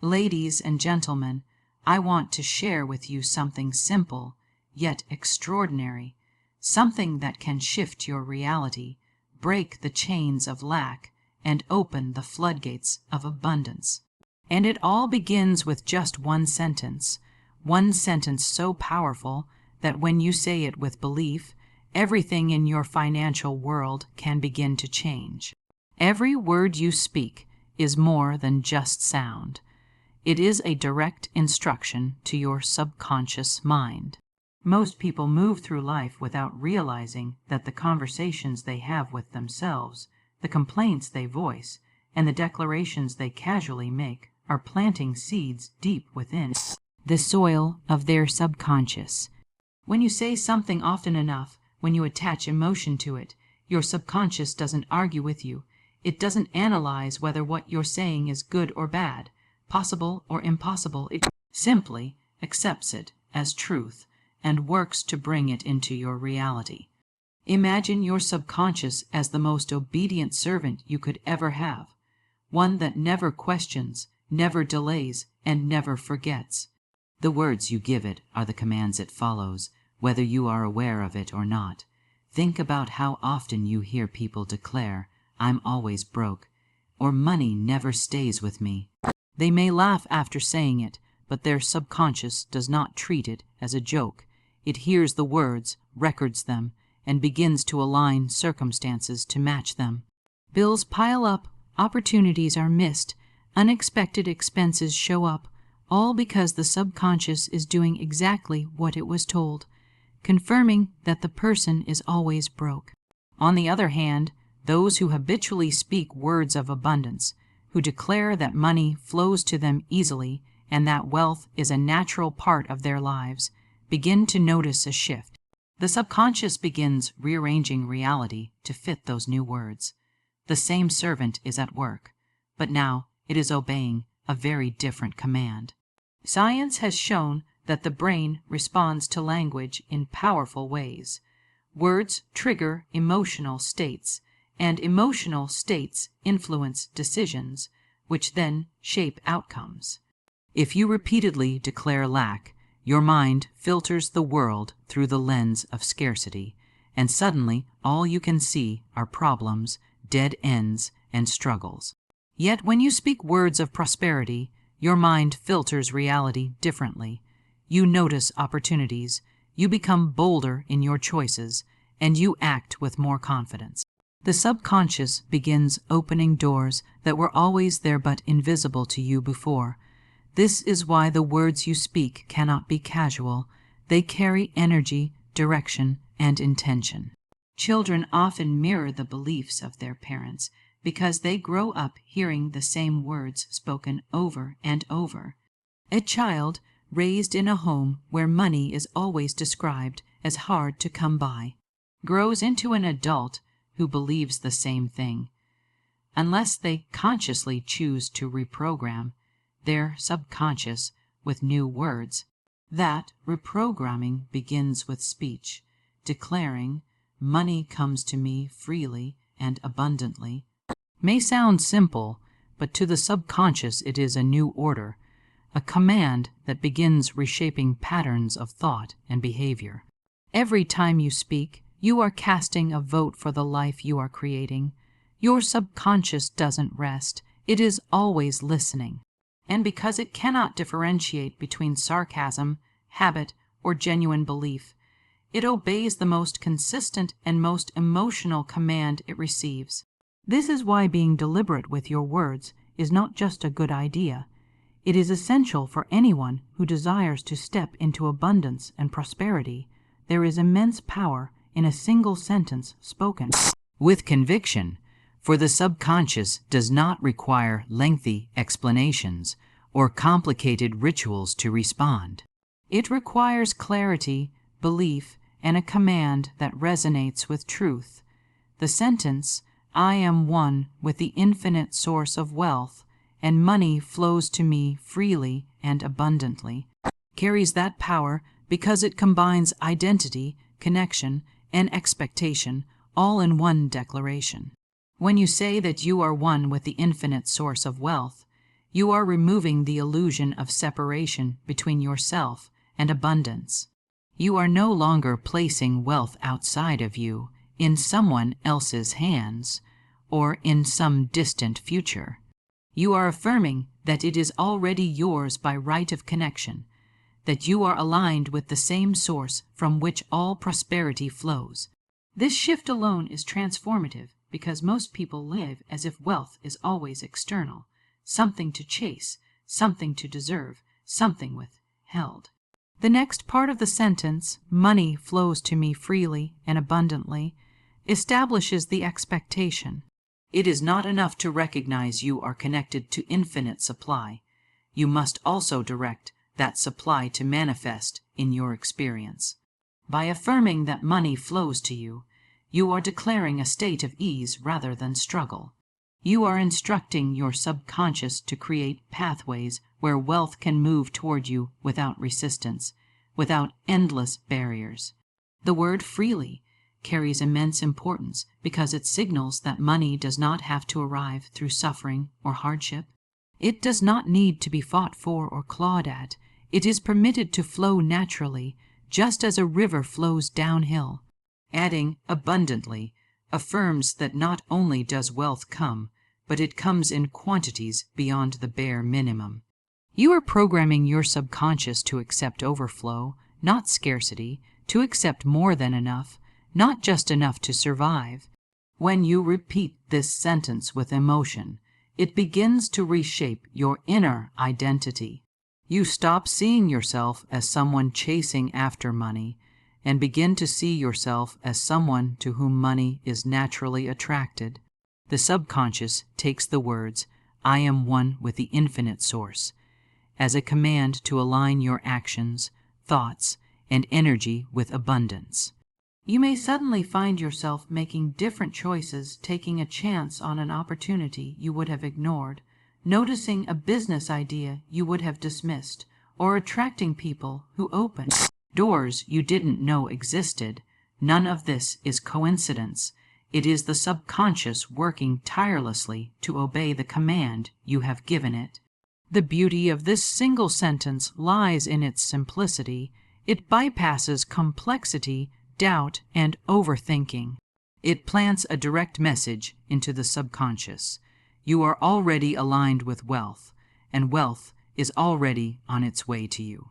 Ladies and gentlemen, I want to share with you something simple, yet extraordinary, something that can shift your reality, break the chains of lack, and open the floodgates of abundance. And it all begins with just one sentence so powerful that when you say it with belief, everything in your financial world can begin to change. Every word you speak is more than just sound. It is a direct instruction to your subconscious mind. Most people move through life without realizing that the conversations they have with themselves, the complaints they voice, and the declarations they casually make are planting seeds deep within the soil of their subconscious. When you say something often enough, when you attach emotion to it, your subconscious doesn't argue with you. It doesn't analyze whether what you're saying is good or bad, possible or impossible. It simply accepts it as truth and works to bring it into your reality. Imagine your subconscious as the most obedient servant you could ever have, one that never questions, never delays, and never forgets. The words you give it are the commands it follows, whether you are aware of it or not. Think about how often you hear people declare, "I'm always broke," or "money never stays with me." They may laugh after saying it, but their subconscious does not treat it as a joke. It hears the words, records them, and begins to align circumstances to match them. Bills pile up, opportunities are missed, unexpected expenses show up, all because the subconscious is doing exactly what it was told, confirming that the person is always broke. On the other hand, those who habitually speak words of abundance, who declare that money flows to them easily and that wealth is a natural part of their lives, begin to notice a shift. The subconscious begins rearranging reality to fit those new words. The same servant is at work, but now it is obeying a very different command. Science has shown that the brain responds to language in powerful ways. Words trigger emotional states, and emotional states influence decisions, which then shape outcomes. If you repeatedly declare lack, your mind filters the world through the lens of scarcity, and suddenly all you can see are problems, dead ends, and struggles. Yet when you speak words of prosperity, your mind filters reality differently. You notice opportunities, you become bolder in your choices, and you act with more confidence. The subconscious begins opening doors that were always there but invisible to you before. This is why the words you speak cannot be casual. They carry energy, direction, and intention. Children often mirror the beliefs of their parents because they grow up hearing the same words spoken over and over. A child raised in a home where money is always described as hard to come by grows into an adult who believes the same thing. Unless they consciously choose to reprogram their subconscious with new words, that reprogramming begins with speech, declaring, "Money comes to me freely and abundantly." May sound simple, but to the subconscious it is a new order, a command that begins reshaping patterns of thought and behavior. Every time you speak, you are casting a vote for the life you are creating. Your subconscious doesn't rest. It is always listening. And because it cannot differentiate between sarcasm, habit, or genuine belief, it obeys the most consistent and most emotional command it receives. This is why being deliberate with your words is not just a good idea. It is essential for anyone who desires to step into abundance and prosperity. There is immense power in a single sentence spoken with conviction, for the subconscious does not require lengthy explanations or complicated rituals to respond. It requires clarity, belief, and a command that resonates with truth. The sentence, "I am one with the infinite source of wealth, and money flows to me freely and abundantly," carries that power because it combines identity, connection, and expectation all in one declaration. When you say that you are one with the infinite source of wealth, You are removing the illusion of separation between yourself and abundance. You are no longer placing wealth outside of you, in someone else's hands, or in some distant future. You are affirming that it is already yours by right of connection, that you are aligned with the same source from which all prosperity flows. This shift alone is transformative because most people live as if wealth is always external, something to chase, something to deserve, something withheld. The next part of the sentence, money flows to me freely and abundantly, establishes the expectation. It is not enough to recognize you are connected to infinite supply. You must also direct that supply to manifest in your experience. By affirming that money flows to you, you are declaring a state of ease rather than struggle. You are instructing your subconscious to create pathways where wealth can move toward you without resistance, without endless barriers. The word freely carries immense importance because it signals that money does not have to arrive through suffering or hardship. It does not need to be fought for or clawed at. It is permitted to flow naturally, just as a river flows downhill. Adding abundantly affirms that not only does wealth come, but it comes in quantities beyond the bare minimum. You are programming your subconscious to accept overflow, not scarcity, to accept more than enough, not just enough to survive. When you repeat this sentence with emotion, it begins to reshape your inner identity. You stop seeing yourself as someone chasing after money and begin to see yourself as someone to whom money is naturally attracted. The subconscious takes the words, "I am one with the infinite source," as a command to align your actions, thoughts, and energy with abundance. You may suddenly find yourself making different choices, taking a chance on an opportunity you would have ignored, noticing a business idea you would have dismissed, or attracting people who open doors you didn't know existed. None of this is coincidence. It is the subconscious working tirelessly to obey the command you have given it. The beauty of this single sentence lies in its simplicity. It bypasses complexity, doubt, and overthinking. It plants a direct message into the subconscious. You are already aligned with wealth, and wealth is already on its way to you.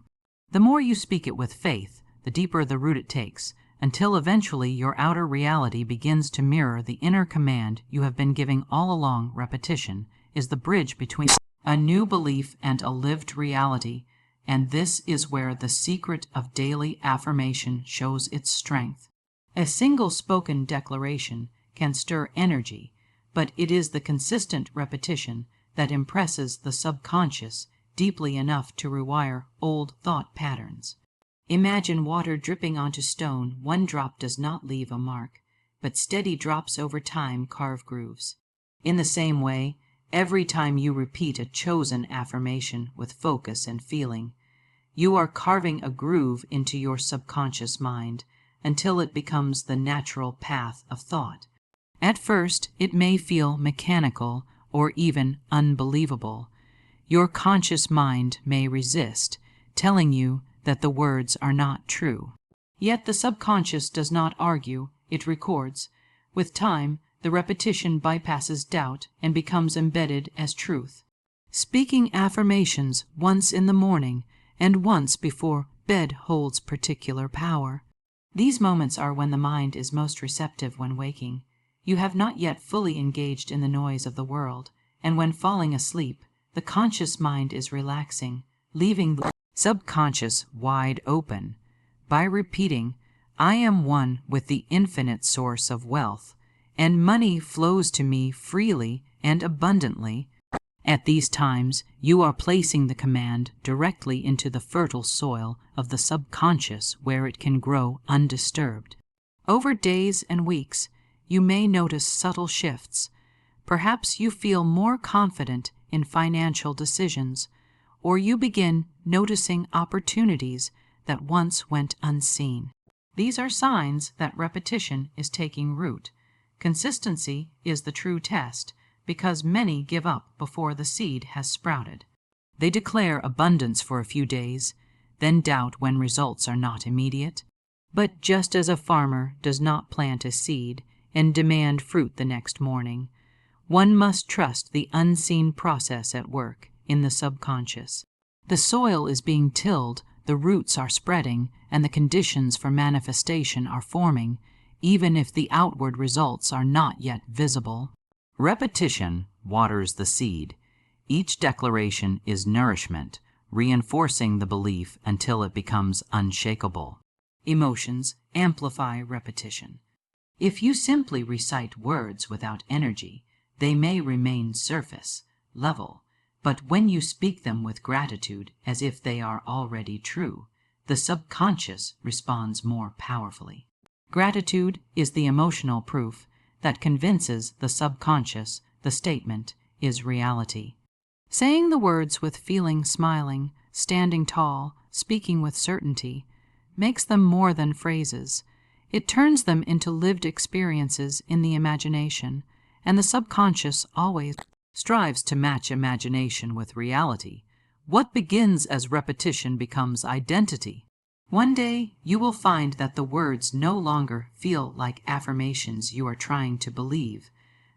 The more you speak it with faith, the deeper the root it takes, until eventually your outer reality begins to mirror the inner command you have been giving all along. Repetition is the bridge between a new belief and a lived reality, and this is where the secret of daily affirmation shows its strength. A single spoken declaration can stir energy, but it is the consistent repetition that impresses the subconscious deeply enough to rewire old thought patterns. Imagine water dripping onto stone. One drop does not leave a mark, but steady drops over time carve grooves. In the same way, every time you repeat a chosen affirmation with focus and feeling, you are carving a groove into your subconscious mind until it becomes the natural path of thought. At first, it may feel mechanical or even unbelievable. Your conscious mind may resist, telling you that the words are not true. Yet the subconscious does not argue, it records. With time, the repetition bypasses doubt and becomes embedded as truth. Speaking affirmations once in the morning and once before bed holds particular power. These moments are when the mind is most receptive when waking. You have not yet fully engaged in the noise of the world, and when falling asleep, the conscious mind is relaxing, leaving the subconscious wide open. By repeating, "I am one with the infinite source of wealth, and money flows to me freely and abundantly," at these times you are placing the command directly into the fertile soil of the subconscious where it can grow undisturbed. Over days and weeks, you may notice subtle shifts. Perhaps you feel more confident in financial decisions, or you begin noticing opportunities that once went unseen. These are signs that repetition is taking root. Consistency is the true test, because many give up before the seed has sprouted. They declare abundance for a few days, then doubt when results are not immediate. But just as a farmer does not plant a seed and demand fruit the next morning, one must trust the unseen process at work in the subconscious. The soil is being tilled, the roots are spreading, and the conditions for manifestation are forming, even if the outward results are not yet visible. Repetition waters the seed. Each declaration is nourishment, reinforcing the belief until it becomes unshakable. Emotions amplify repetition. If you simply recite words without energy, they may remain surface level, but when you speak them with gratitude as if they are already true, the subconscious responds more powerfully. Gratitude is the emotional proof that convinces the subconscious the statement is reality. Saying the words with feeling, smiling, standing tall, speaking with certainty, makes them more than phrases. It turns them into lived experiences in the imagination, and the subconscious always strives to match imagination with reality. What begins as repetition becomes identity. One day you will find that the words no longer feel like affirmations you are trying to believe,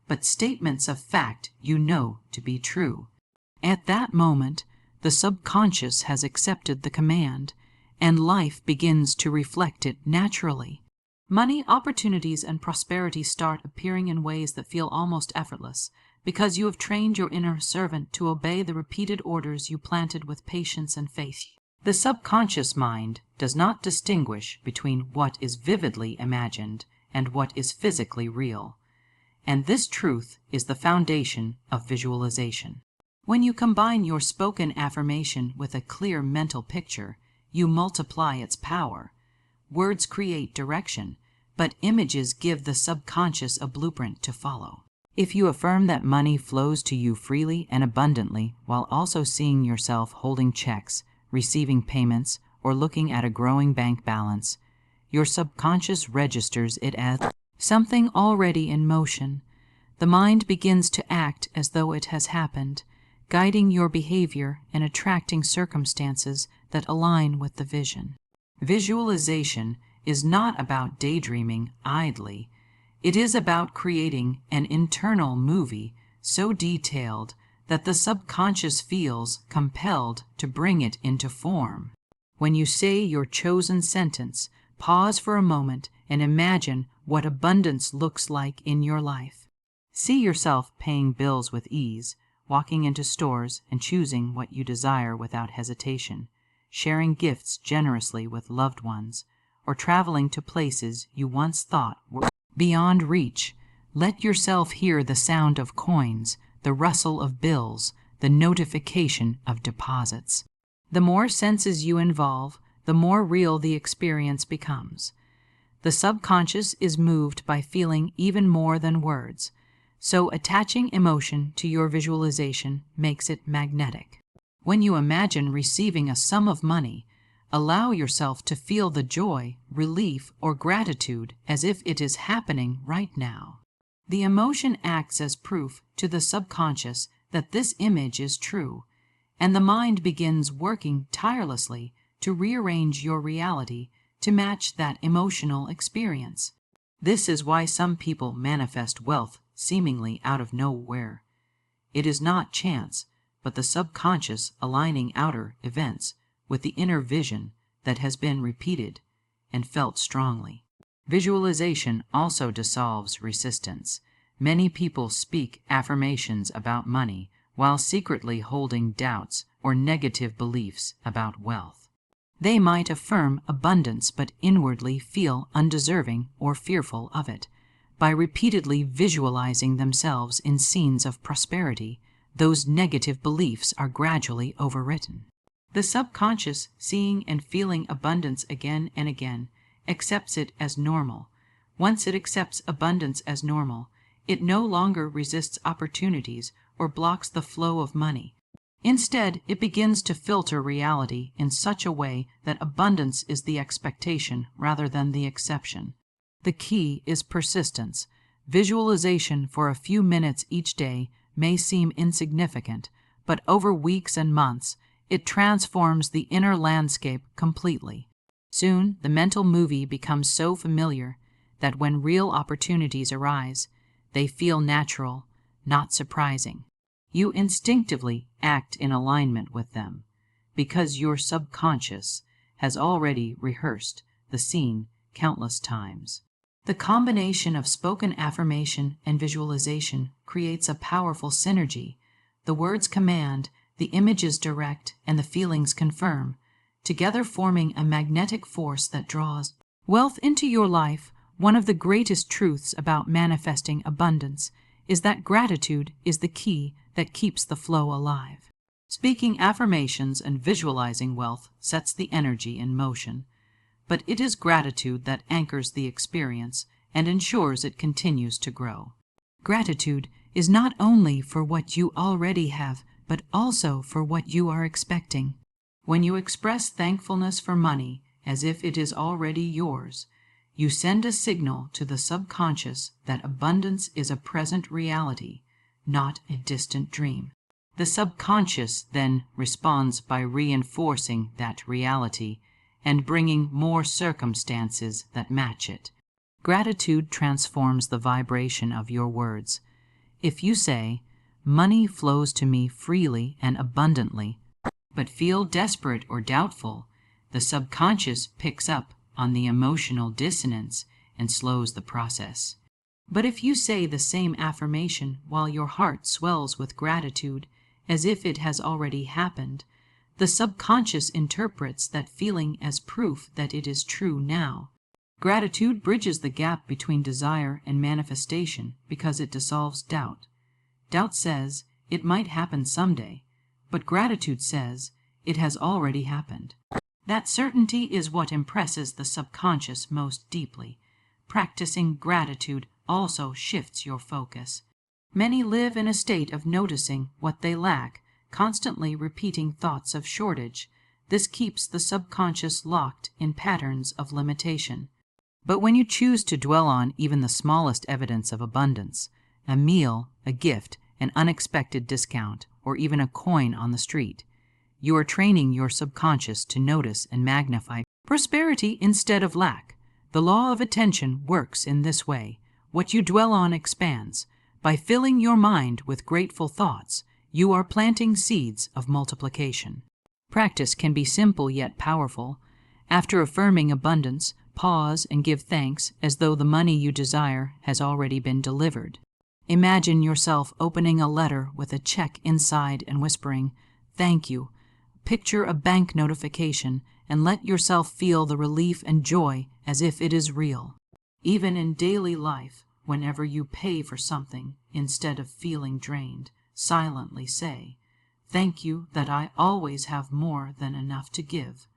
but statements of fact you know to be true. At that moment, the subconscious has accepted the command, and life begins to reflect it naturally. Money, opportunities, and prosperity start appearing in ways that feel almost effortless, because you have trained your inner servant to obey the repeated orders you planted with patience and faith. The subconscious mind does not distinguish between what is vividly imagined and what is physically real, and this truth is the foundation of visualization. When you combine your spoken affirmation with a clear mental picture, you multiply its power. Words create direction, but images give the subconscious a blueprint to follow. If you affirm that money flows to you freely and abundantly while also seeing yourself holding checks, receiving payments, or looking at a growing bank balance, your subconscious registers it as something already in motion. The mind begins to act as though it has happened, guiding your behavior and attracting circumstances that align with the vision. Visualization is not about daydreaming idly. It is about creating an internal movie so detailed that the subconscious feels compelled to bring it into form. When you say your chosen sentence, pause for a moment and imagine what abundance looks like in your life. See yourself paying bills with ease, walking into stores and choosing what you desire without hesitation, sharing gifts generously with loved ones, or traveling to places you once thought were beyond reach. Let yourself hear the sound of coins, the rustle of bills, the notification of deposits. The more senses you involve, the more real the experience becomes. The subconscious is moved by feeling even more than words, so attaching emotion to your visualization makes it magnetic. When you imagine receiving a sum of money, allow yourself to feel the joy, relief, or gratitude as if it is happening right now. The emotion acts as proof to the subconscious that this image is true, and the mind begins working tirelessly to rearrange your reality to match that emotional experience. This is why some people manifest wealth seemingly out of nowhere. It is not chance, but the subconscious aligning outer events with the inner vision that has been repeated and felt strongly. Visualization also dissolves resistance. Many people speak affirmations about money while secretly holding doubts or negative beliefs about wealth. They might affirm abundance but inwardly feel undeserving or fearful of it. By repeatedly visualizing themselves in scenes of prosperity, those negative beliefs are gradually overwritten. The subconscious, seeing and feeling abundance again and again, accepts it as normal. Once it accepts abundance as normal, it no longer resists opportunities or blocks the flow of money. Instead, it begins to filter reality in such a way that abundance is the expectation rather than the exception. The key is persistence. Visualization for a few minutes each day may seem insignificant, but over weeks and months, it transforms the inner landscape completely. Soon, the mental movie becomes so familiar that when real opportunities arise, they feel natural, not surprising. You instinctively act in alignment with them, because your subconscious has already rehearsed the scene countless times. The combination of spoken affirmation and visualization creates a powerful synergy. The words command, the images direct, and the feelings confirm, together forming a magnetic force that draws wealth into your life. One of the greatest truths about manifesting abundance is that gratitude is the key that keeps the flow alive. Speaking affirmations and visualizing wealth sets the energy in motion, but it is gratitude that anchors the experience and ensures it continues to grow. Gratitude is not only for what you already have, but also for what you are expecting. When you express thankfulness for money as if it is already yours, you send a signal to the subconscious that abundance is a present reality, not a distant dream. The subconscious then responds by reinforcing that reality and bringing more circumstances that match it. Gratitude transforms the vibration of your words. If you say, "Money flows to me freely and abundantly," but feel desperate or doubtful, the subconscious picks up on the emotional dissonance and slows the process. But if you say the same affirmation while your heart swells with gratitude, as if it has already happened, the subconscious interprets that feeling as proof that it is true now. Gratitude bridges the gap between desire and manifestation because it dissolves doubt. Doubt says, "It might happen someday," but gratitude says, "It has already happened." That certainty is what impresses the subconscious most deeply. Practicing gratitude also shifts your focus. Many live in a state of noticing what they lack, constantly repeating thoughts of shortage. This keeps the subconscious locked in patterns of limitation. But when you choose to dwell on even the smallest evidence of abundance, a meal, a gift, an unexpected discount, or even a coin on the street, you are training your subconscious to notice and magnify prosperity instead of lack. The law of attention works in this way. What you dwell on expands. By filling your mind with grateful thoughts, you are planting seeds of multiplication. Practice can be simple yet powerful. After affirming abundance, pause and give thanks as though the money you desire has already been delivered. Imagine yourself opening a letter with a check inside and whispering, "Thank you." Picture a bank notification and let yourself feel the relief and joy as if it is real. Even in daily life, whenever you pay for something, instead of feeling drained, silently say, "Thank you that I always have more than enough to give."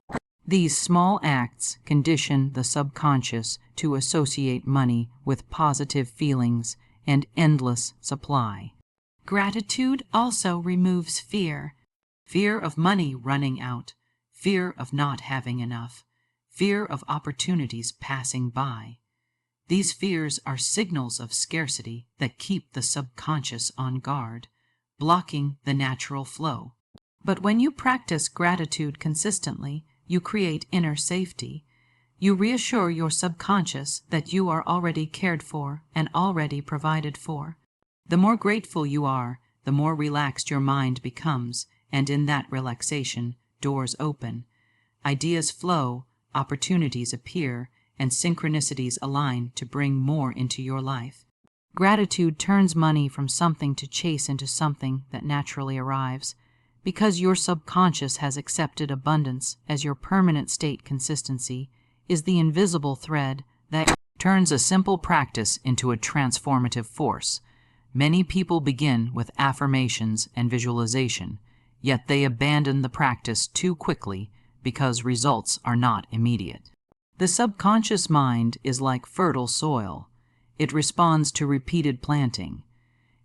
These small acts condition the subconscious to associate money with positive feelings and endless supply. Gratitude also removes fear. Fear of money running out, fear of not having enough, fear of opportunities passing by. These fears are signals of scarcity that keep the subconscious on guard, blocking the natural flow. But when you practice gratitude consistently, you create inner safety. You reassure your subconscious that you are already cared for and already provided for. The more grateful you are, the more relaxed your mind becomes, and in that relaxation, doors open. Ideas flow, opportunities appear, and synchronicities align to bring more into your life. Gratitude turns money from something to chase into something that naturally arrives. Because your subconscious has accepted abundance as your permanent state, consistency is the invisible thread that turns a simple practice into a transformative force. Many people begin with affirmations and visualization, yet they abandon the practice too quickly because results are not immediate. The subconscious mind is like fertile soil. It responds to repeated planting.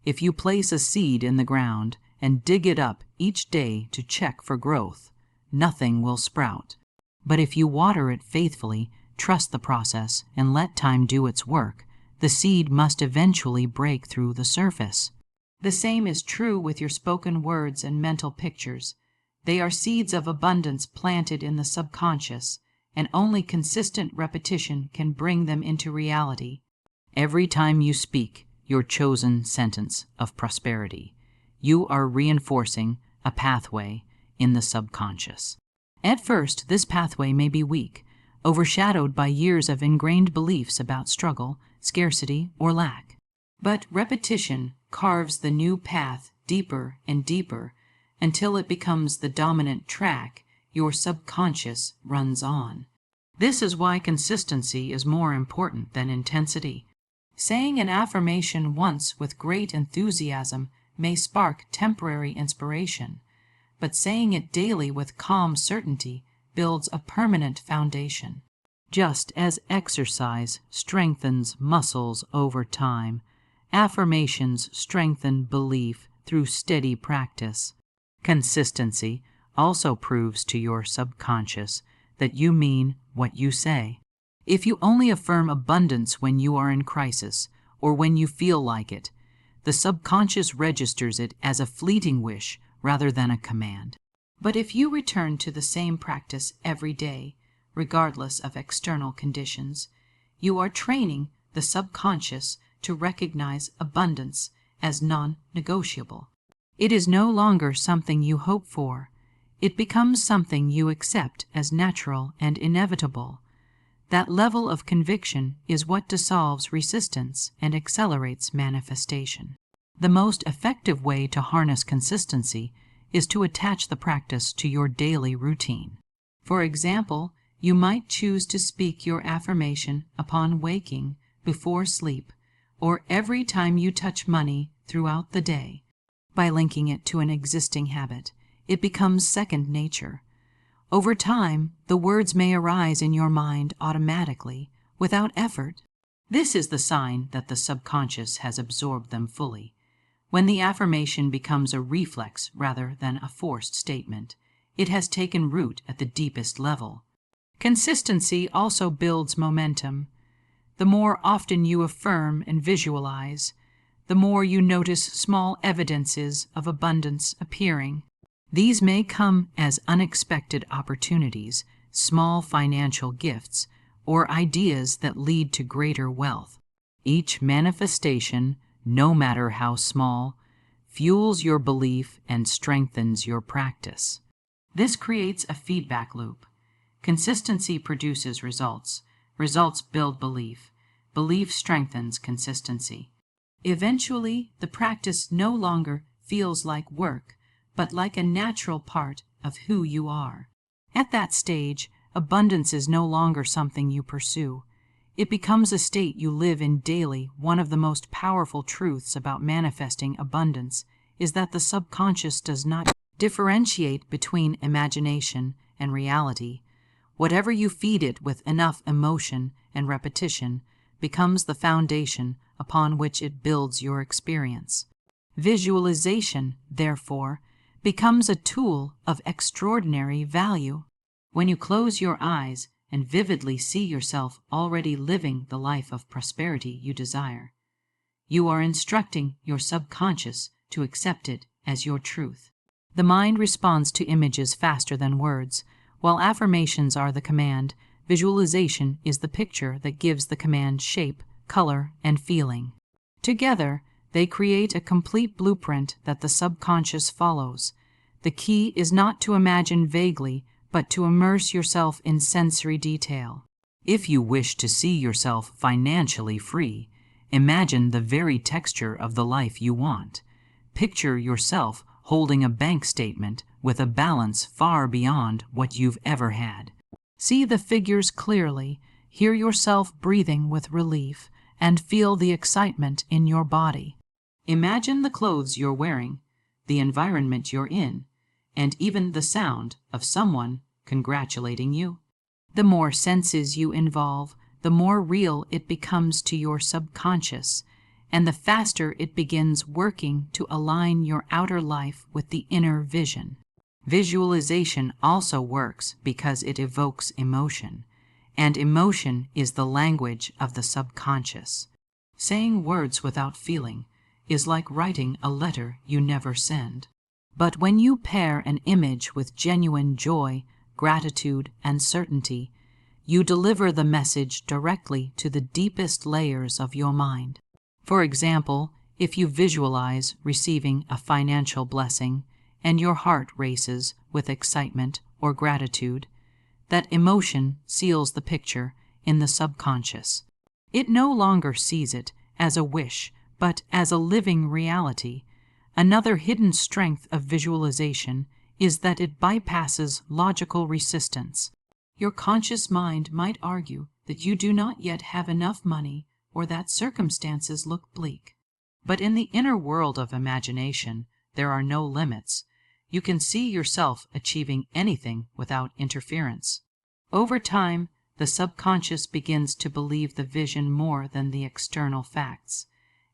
If you place a seed in the ground and dig it up each day to check for growth, nothing will sprout. But if you water it faithfully, trust the process, and let time do its work, the seed must eventually break through the surface. The same is true with your spoken words and mental pictures. They are seeds of abundance planted in the subconscious, and only consistent repetition can bring them into reality. Every time you speak your chosen sentence of prosperity, you are reinforcing a pathway in the subconscious. At first, this pathway may be weak, overshadowed by years of ingrained beliefs about struggle, scarcity, or lack. But repetition carves the new path deeper and deeper until it becomes the dominant track your subconscious runs on. This is why consistency is more important than intensity. Saying an affirmation once with great enthusiasm may spark temporary inspiration, but saying it daily with calm certainty builds a permanent foundation. Just as exercise strengthens muscles over time, affirmations strengthen belief through steady practice. Consistency also proves to your subconscious that you mean what you say. If you only affirm abundance when you are in crisis or when you feel like it, the subconscious registers it as a fleeting wish rather than a command. But if you return to the same practice every day, regardless of external conditions, you are training the subconscious to recognize abundance as non-negotiable. It is no longer something you hope for. It becomes something you accept as natural and inevitable. That level of conviction is what dissolves resistance and accelerates manifestation. The most effective way to harness consistency is to attach the practice to your daily routine. For example, you might choose to speak your affirmation upon waking, before sleep, or every time you touch money throughout the day. By linking it to an existing habit, it becomes second nature. Over time, the words may arise in your mind automatically, without effort. This is the sign that the subconscious has absorbed them fully. When the affirmation becomes a reflex rather than a forced statement, it has taken root at the deepest level. Consistency also builds momentum. The more often you affirm and visualize, the more you notice small evidences of abundance appearing. These may come as unexpected opportunities, small financial gifts, or ideas that lead to greater wealth. Each manifestation, no matter how small, fuels your belief and strengthens your practice. This creates a feedback loop. Consistency produces results. Results build belief. Belief strengthens consistency. Eventually, the practice no longer feels like work, but like a natural part of who you are. At that stage, abundance is no longer something you pursue. It becomes a state you live in daily. One of the most powerful truths about manifesting abundance is that the subconscious does not differentiate between imagination and reality. Whatever you feed it with enough emotion and repetition becomes the foundation upon which it builds your experience. Visualization, therefore, becomes a tool of extraordinary value. When you close your eyes and vividly see yourself already living the life of prosperity you desire, you are instructing your subconscious to accept it as your truth. The mind responds to images faster than words. While affirmations are the command, visualization is the picture that gives the command shape, color, and feeling. Together, they create a complete blueprint that the subconscious follows. The key is not to imagine vaguely, but to immerse yourself in sensory detail. If you wish to see yourself financially free, imagine the very texture of the life you want. Picture yourself holding a bank statement with a balance far beyond what you've ever had. See the figures clearly, hear yourself breathing with relief, and feel the excitement in your body. Imagine the clothes you're wearing, the environment you're in, and even the sound of someone congratulating you. The more senses you involve, the more real it becomes to your subconscious, and the faster it begins working to align your outer life with the inner vision. Visualization also works because it evokes emotion, and emotion is the language of the subconscious. Saying words without feeling, is like writing a letter you never send. But when you pair an image with genuine joy, gratitude, and certainty, you deliver the message directly to the deepest layers of your mind. For example, if you visualize receiving a financial blessing and your heart races with excitement or gratitude, that emotion seals the picture in the subconscious. It no longer sees it as a wish, but as a living reality. Another hidden strength of visualization is that it bypasses logical resistance. Your conscious mind might argue that you do not yet have enough money or that circumstances look bleak. But in the inner world of imagination, there are no limits. You can see yourself achieving anything without interference. Over time, the subconscious begins to believe the vision more than the external facts.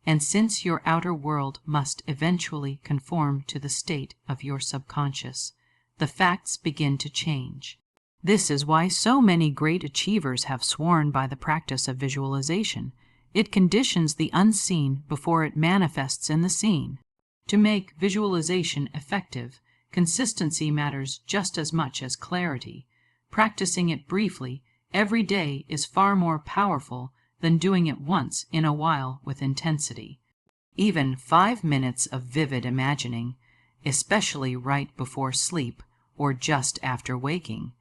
And since your outer world must eventually conform to the state of your subconscious, the facts begin to change. This is why so many great achievers have sworn by the practice of visualization. It conditions the unseen before it manifests in the seen. To make visualization effective, consistency matters just as much as clarity. Practicing it briefly every day is far more powerful than doing it once in a while with intensity. Even 5 minutes of vivid imagining, especially right before sleep or just after waking,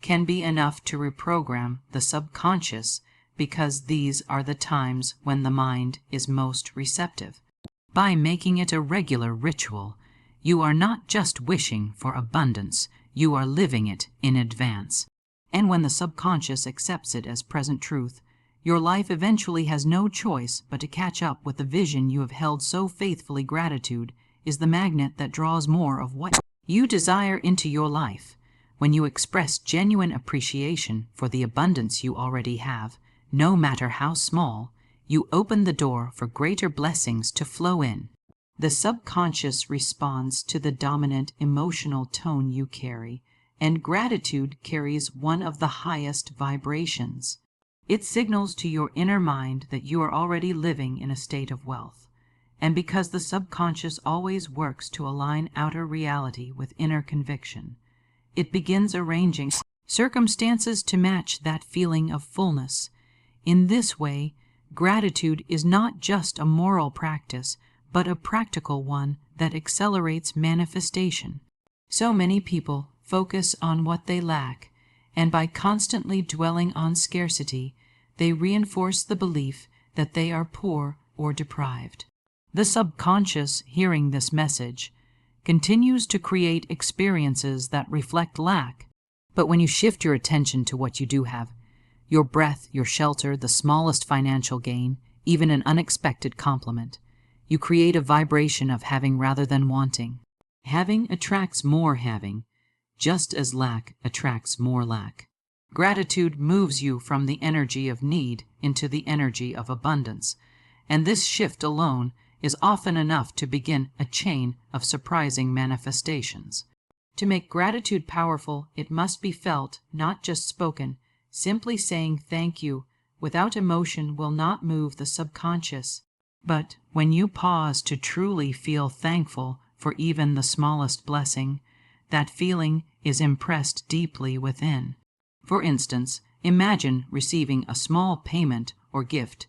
can be enough to reprogram the subconscious, because these are the times when the mind is most receptive. By making it a regular ritual, you are not just wishing for abundance, you are living it in advance. And when the subconscious accepts it as present truth, your life eventually has no choice but to catch up with the vision you have held so faithfully. Gratitude is the magnet that draws more of what you desire into your life. When you express genuine appreciation for the abundance you already have, no matter how small, you open the door for greater blessings to flow in. The subconscious responds to the dominant emotional tone you carry, and gratitude carries one of the highest vibrations. It signals to your inner mind that you are already living in a state of wealth. And because the subconscious always works to align outer reality with inner conviction, it begins arranging circumstances to match that feeling of fullness. In this way, gratitude is not just a moral practice, but a practical one that accelerates manifestation. So many people focus on what they lack, and by constantly dwelling on scarcity, they reinforce the belief that they are poor or deprived. The subconscious, hearing this message, continues to create experiences that reflect lack. But when you shift your attention to what you do have, your breath, your shelter, the smallest financial gain, even an unexpected compliment, you create a vibration of having rather than wanting. Having attracts more having, just as lack attracts more lack. Gratitude moves you from the energy of need into the energy of abundance, and this shift alone is often enough to begin a chain of surprising manifestations. To make gratitude powerful, it must be felt, not just spoken. Simply saying thank you without emotion will not move the subconscious. But when you pause to truly feel thankful for even the smallest blessing, that feeling is impressed deeply within. For instance, imagine receiving a small payment or gift.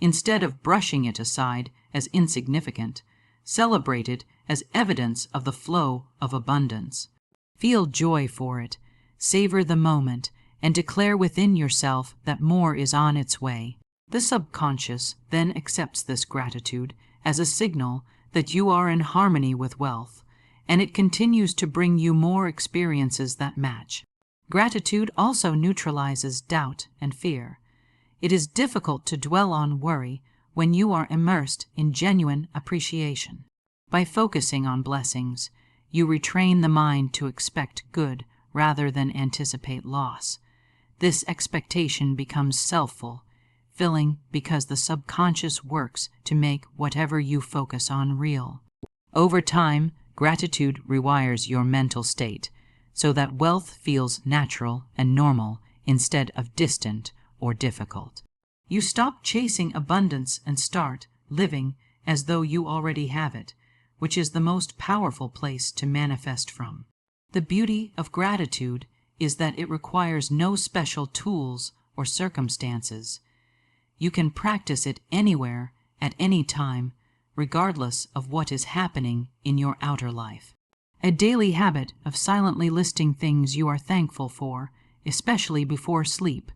Instead of brushing it aside as insignificant, celebrate it as evidence of the flow of abundance. Feel joy for it, savor the moment, and declare within yourself that more is on its way. The subconscious then accepts this gratitude as a signal that you are in harmony with wealth, and it continues to bring you more experiences that match. Gratitude also neutralizes doubt and fear. It is difficult to dwell on worry when you are immersed in genuine appreciation. By focusing on blessings, you retrain the mind to expect good rather than anticipate loss. This expectation becomes self-fulfilling because the subconscious works to make whatever you focus on real. Over time, gratitude rewires your mental state so that wealth feels natural and normal instead of distant or difficult. You stop chasing abundance and start living as though you already have it, which is the most powerful place to manifest from. The beauty of gratitude is that it requires no special tools or circumstances. You can practice it anywhere, at any time, regardless of what is happening in your outer life. A daily habit of silently listing things you are thankful for, especially before sleep,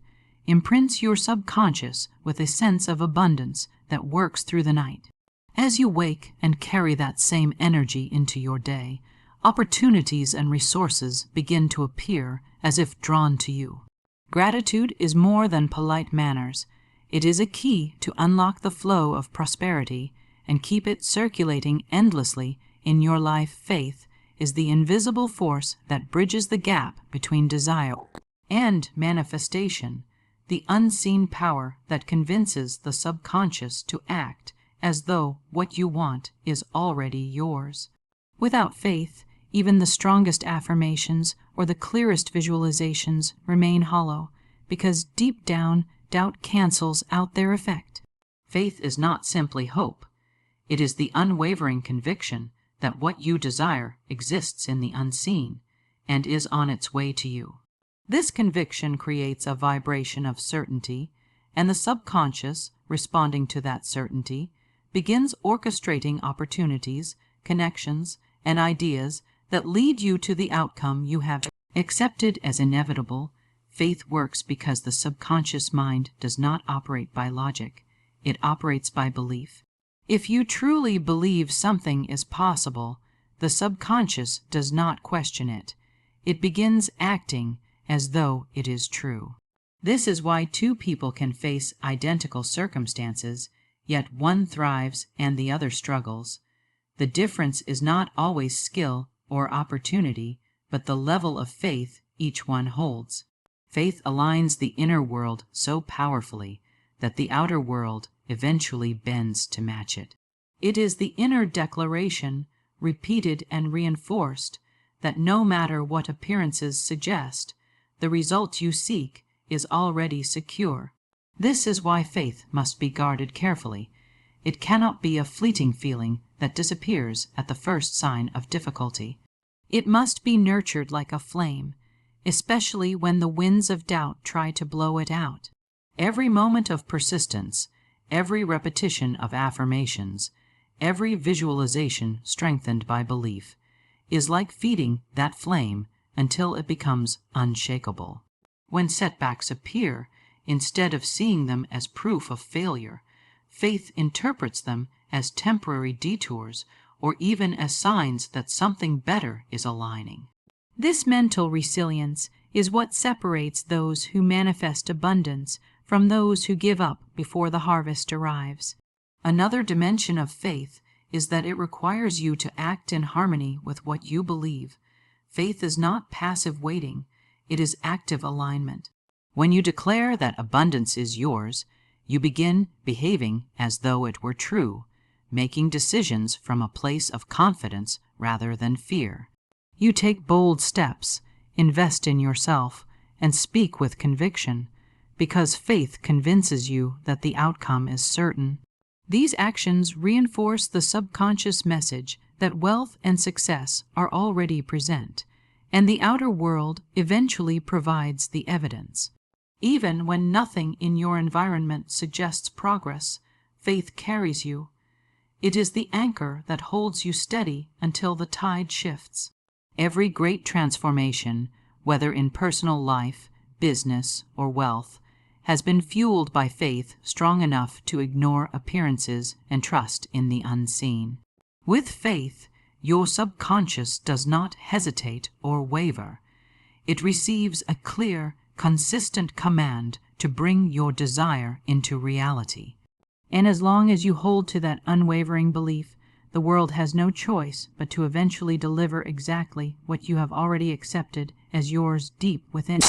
imprints your subconscious with a sense of abundance that works through the night. As you wake and carry that same energy into your day, opportunities and resources begin to appear as if drawn to you. Gratitude is more than polite manners. It is a key to unlock the flow of prosperity and keep it circulating endlessly in your life. Faith is the invisible force that bridges the gap between desire and manifestation, the unseen power that convinces the subconscious to act as though what you want is already yours. Without faith, even the strongest affirmations or the clearest visualizations remain hollow, because deep down, doubt cancels out their effect. Faith is not simply hope. It is the unwavering conviction that what you desire exists in the unseen and is on its way to you. This conviction creates a vibration of certainty, and the subconscious, responding to that certainty, begins orchestrating opportunities, connections, and ideas that lead you to the outcome you have accepted as inevitable. Faith works because the subconscious mind does not operate by logic. It operates by belief. If you truly believe something is possible, the subconscious does not question it. It begins acting as though it is true. This is why two people can face identical circumstances, yet one thrives and the other struggles. The difference is not always skill or opportunity, but the level of faith each one holds. Faith aligns the inner world so powerfully that the outer world eventually bends to match it. It is the inner declaration, repeated and reinforced, that no matter what appearances suggest, the result you seek is already secure. This is why faith must be guarded carefully. It cannot be a fleeting feeling that disappears at the first sign of difficulty. It must be nurtured like a flame, especially when the winds of doubt try to blow it out. Every moment of persistence, every repetition of affirmations, every visualization strengthened by belief, is like feeding that flame until it becomes unshakable. When setbacks appear, instead of seeing them as proof of failure, faith interprets them as temporary detours or even as signs that something better is aligning. This mental resilience is what separates those who manifest abundance from those who give up before the harvest arrives. Another dimension of faith is that it requires you to act in harmony with what you believe. Faith is not passive waiting, it is active alignment. When you declare that abundance is yours, you begin behaving as though it were true, making decisions from a place of confidence rather than fear. You take bold steps, invest in yourself, and speak with conviction, because faith convinces you that the outcome is certain. These actions reinforce the subconscious message that wealth and success are already present, and the outer world eventually provides the evidence. Even when nothing in your environment suggests progress, faith carries you. It is the anchor that holds you steady until the tide shifts. Every great transformation, whether in personal life, business, or wealth, has been fueled by faith strong enough to ignore appearances and trust in the unseen. With faith, your subconscious does not hesitate or waver. It receives a clear, consistent command to bring your desire into reality. And as long as you hold to that unwavering belief, the world has no choice but to eventually deliver exactly what you have already accepted as yours deep within.